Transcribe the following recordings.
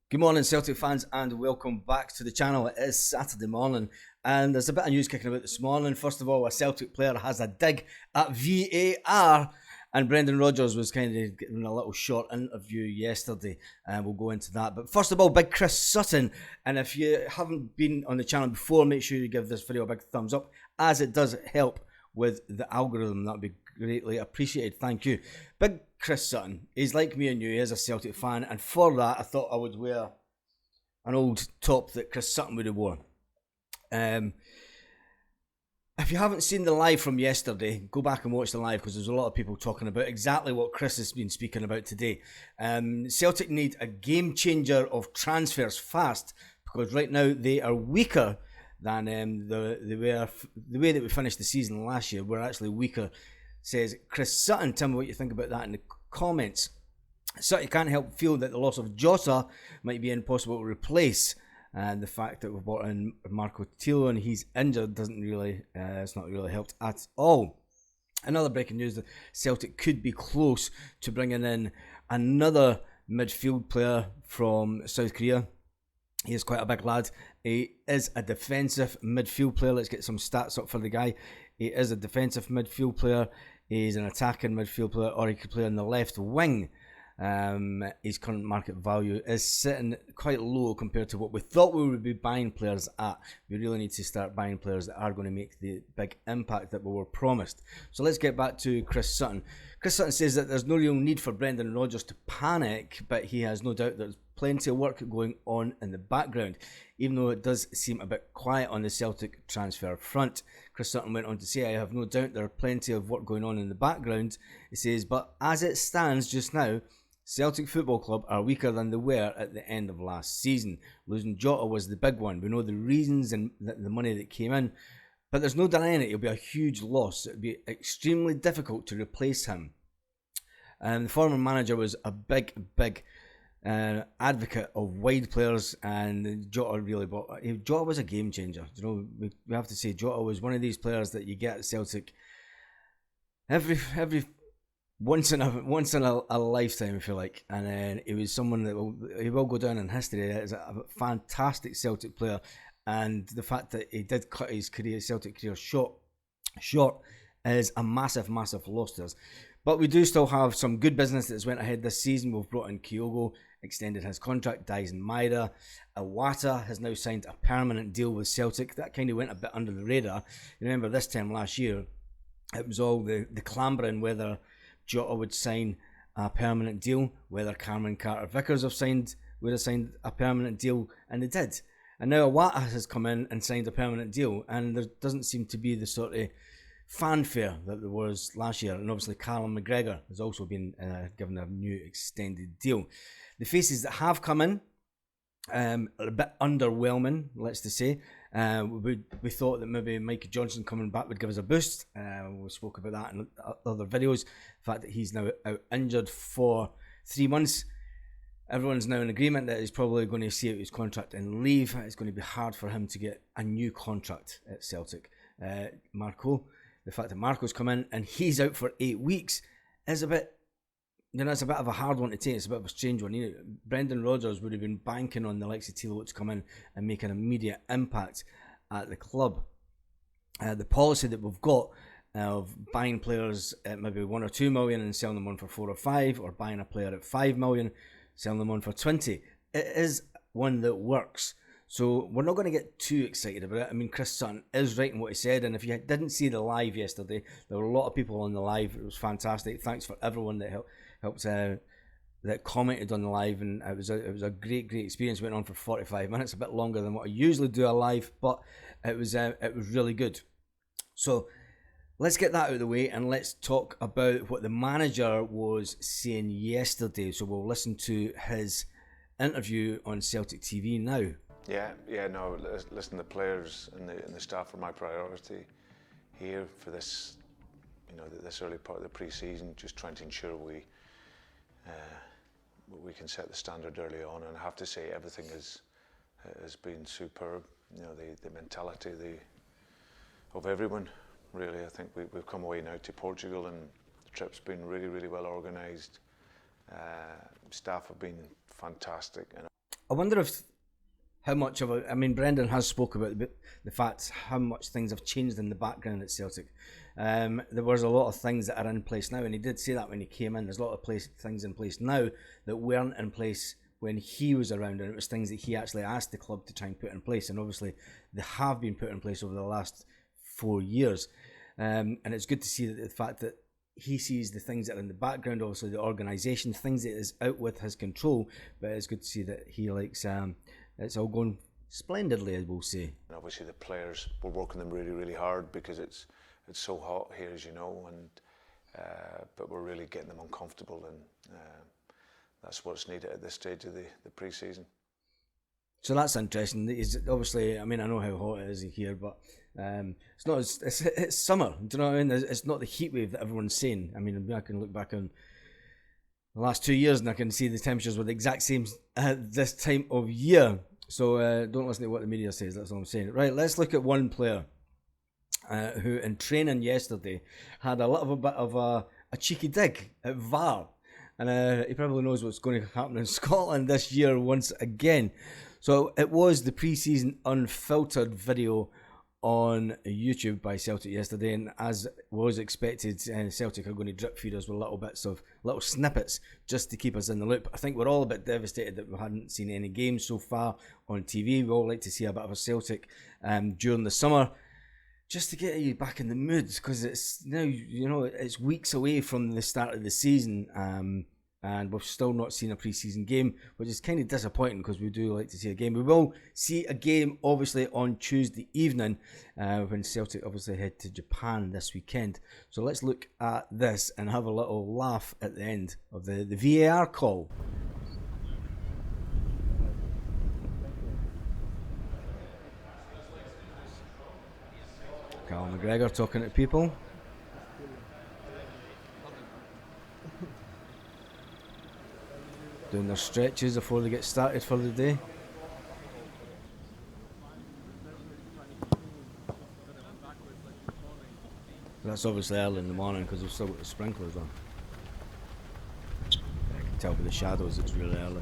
Good morning, Celtic fans, and welcome back to the channel. It is Saturday morning, and there's a bit of news kicking about this morning. First of all, a Celtic player has a dig at VAR, and Brendan Rodgers was kind of giving a little short interview yesterday, and we'll go into that. But first of all, big Chris Sutton, and if you haven't been on the channel before, make sure you give this video a big thumbs up, as it does help with the algorithm. That'd be greatly appreciated. Thank you. Big Chris Sutton, he's like me and you, he is a Celtic fan, and for that I thought I would wear an old top that Chris Sutton would have worn. If you haven't seen the live from yesterday, go back and watch the live, because there's a lot of people talking about exactly what Chris has been speaking about today. Celtic need a game changer of transfers fast, because right now they are weaker than the way that we finished the season last year. We're actually weaker, says Chris Sutton. Tell me what you think about that in the comments. Sutton can't help feel that the loss of Jota might be impossible to replace, and the fact that we've brought in Marco Tilo and he's injured doesn't really, it's not really helped at all. Another breaking news: that Celtic could be close to bringing in another midfield player from South Korea. He is quite a big lad. He is a defensive midfield player. Let's get some stats up for the guy. He is a defensive midfield player. He's an attacking midfield player, or he could play on the left wing. His current market value is sitting quite low compared to what we thought we would be buying players at. We really need to start buying players that are going to make the big impact that we were promised. So let's get back to Chris Sutton. Chris Sutton says that there's no real need for Brendan Rodgers to panic, but he has no doubt there's plenty of work going on in the background, even though it does seem a bit quiet on the Celtic transfer front. Chris Sutton went on to say, I have no doubt there are plenty of work going on in the background. He says, but as it stands just now, Celtic Football Club are weaker than they were at the end of last season. Losing Jota was the big one. We know the reasons and the money that came in, but there's no denying it. It'll be a huge loss. It'll be extremely difficult to replace him. And the former manager was a big advocate of wide players, and Jota really bought. Jota was a game changer. You know, we have to say Jota was one of these players that you get at Celtic every once in a lifetime, if you like. And then he was someone that will go down in history as a fantastic Celtic player. And the fact that he did cut his Celtic career short is a massive loss to us. But we do still have some good business that's went ahead this season. We've brought in Kyogo, extended his contract. Dyson Maeda. Iwata has now signed a permanent deal with Celtic. That kind of went a bit under the radar. You remember this time last year, it was all the clambering whether Jota would sign a permanent deal, whether Cameron Carter-Vickers would have signed a permanent deal, and they did. And now Iwata has come in and signed a permanent deal, and there doesn't seem to be the sort of fanfare that there was last year. And obviously Callum McGregor has also been given a new extended deal. The faces that have come in are a bit underwhelming, let's just say. We thought that maybe Mike Johnson coming back would give us a boost. We spoke about that in other videos. The fact that he's now out injured for 3 months. Everyone's now in agreement that he's probably going to see out his contract and leave. It's going to be hard for him to get a new contract at Celtic. The fact that Marco's come in and he's out for 8 weeks is a bit, it's a bit of a hard one to take. It's a bit of a strange one. Brendan Rodgers would have been banking on the likes of Tilo to come in and make an immediate impact at the club. The policy that we've got of buying players at maybe 1 or 2 million and selling them on for 4 or 5, or buying a player at 5 million, selling them on for 20, it is one that works. So we're not going to get too excited about it. I mean, Chris Sutton is right in what he said, and if you didn't see the live yesterday, there were a lot of people on the live. It was fantastic. Thanks for everyone that helped that commented on the live, and it was a great experience. It went on for 45 minutes, a bit longer than what I usually do a live, but it was really good. So let's get that out of the way, and let's talk about what the manager was saying yesterday. So we'll listen to his interview on Celtic TV now. No, listen, the players and the staff are my priority here for this, this early part of the pre-season, just trying to ensure we can set the standard early on. And I have to say, everything has been superb. The mentality of everyone, really. I think we've come away now to Portugal, and the trip's been really well organised. Staff have been fantastic. I wonder if how much of a... I mean, Brendan has spoke about the fact how much things have changed in the background at Celtic. There was a lot of things that are in place now, and he did say that when he came in. There's a lot of things in place now that weren't in place when he was around, and it was things that he actually asked the club to try and put in place, and obviously they have been put in place over the last 4 years. And it's good to see that the fact that he sees the things that are in the background, obviously the organisation, things that is out with his control, but it's good to see that he likes it's all going splendidly, as we'll say. And obviously the players, we're working them really, really hard because it's so hot here, as you know, and but we're really getting them uncomfortable, and that's what's needed at this stage of the pre-season. So that's interesting. He's obviously, I mean, I know how hot it is here, but it's not. It's summer. Do you know what I mean? It's not the heat wave that everyone's saying. I mean, I can look back on the last 2 years and I can see the temperatures were the exact same at this time of year. So don't listen to what the media says. That's all I'm saying. Right. Let's look at one player who, in training yesterday, had a little bit of a cheeky dig at VAR. And he probably knows what's going to happen in Scotland this year once again. So it was the pre-season unfiltered video on YouTube by Celtic yesterday, and as was expected, Celtic are going to drip feed us with little snippets just to keep us in the loop. I think we're all a bit devastated that we hadn't seen any games so far on TV. We all like to see a bit of a Celtic during the summer, just to get you back in the mood, because it's now, you know, it's weeks away from the start of the season, and we've still not seen a pre-season game, which is kind of disappointing because we do like to see a game. We will see a game, obviously, on Tuesday evening when Celtic obviously head to Japan this weekend. So let's look at this and have a little laugh at the end of the VAR call. Callum McGregor talking to people. Doing their stretches before they get started for the day. That's obviously early in the morning because we've still got the sprinklers on. I can tell by the shadows it's really early.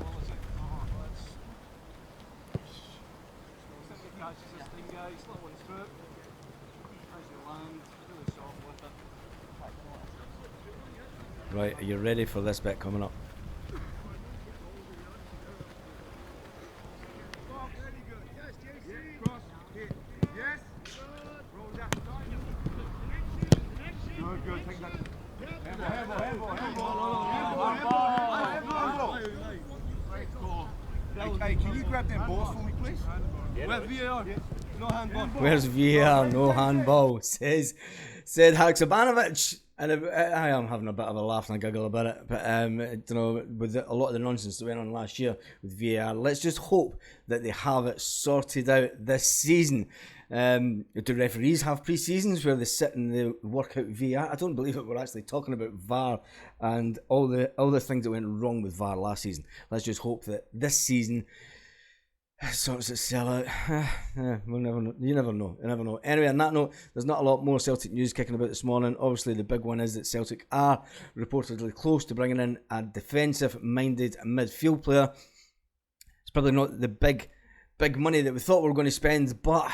Right, are you ready for this bit coming up? Hey, can you grab them balls for me, please? Where's VAR? No handball. Where's VAR? No handball, said Haksabanovic. And I am having a bit of a laugh and a giggle about it, but you know, with a lot of the nonsense that went on last year with VAR, let's just hope that they have it sorted out this season. Do referees have pre-seasons where they sit and they work out VAR? I don't believe it. We're actually talking about VAR and all the things that went wrong with VAR last season. Let's just hope that this season sorts itself out. We'll never know. You never know. Anyway, on that note, there's not a lot more Celtic news kicking about this morning. Obviously, the big one is that Celtic are reportedly close to bringing in a defensive-minded midfield player. It's probably not the big money that we thought we were going to spend, but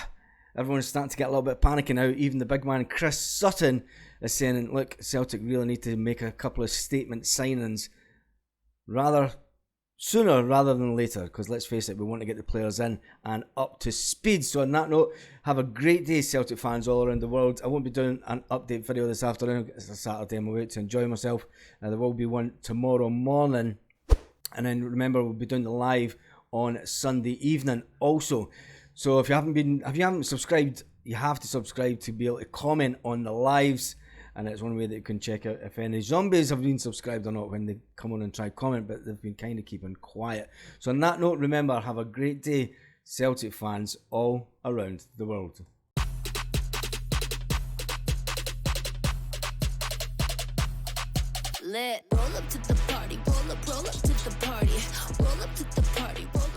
everyone's starting to get a little bit panicky now. Even the big man, Chris Sutton, is saying, look, Celtic really need to make a couple of statement signings sooner rather than later, because let's face it, we want to get the players in and up to speed. So on that note, have a great day, Celtic fans all around the world. I won't be doing an update video this afternoon. It's a Saturday, I'm away to enjoy myself. There will be one tomorrow morning, and then remember, we'll be doing the live on Sunday evening also. So if you haven't subscribed, you have to subscribe to be able to comment on the lives. And it's one way that you can check out if any zombies have been subscribed or not when they come on and try comment, but they've been kind of keeping quiet. So on that note, remember, have a great day, Celtic fans all around the world. Lit. Roll up to the party, roll up to the party, roll up to the party, roll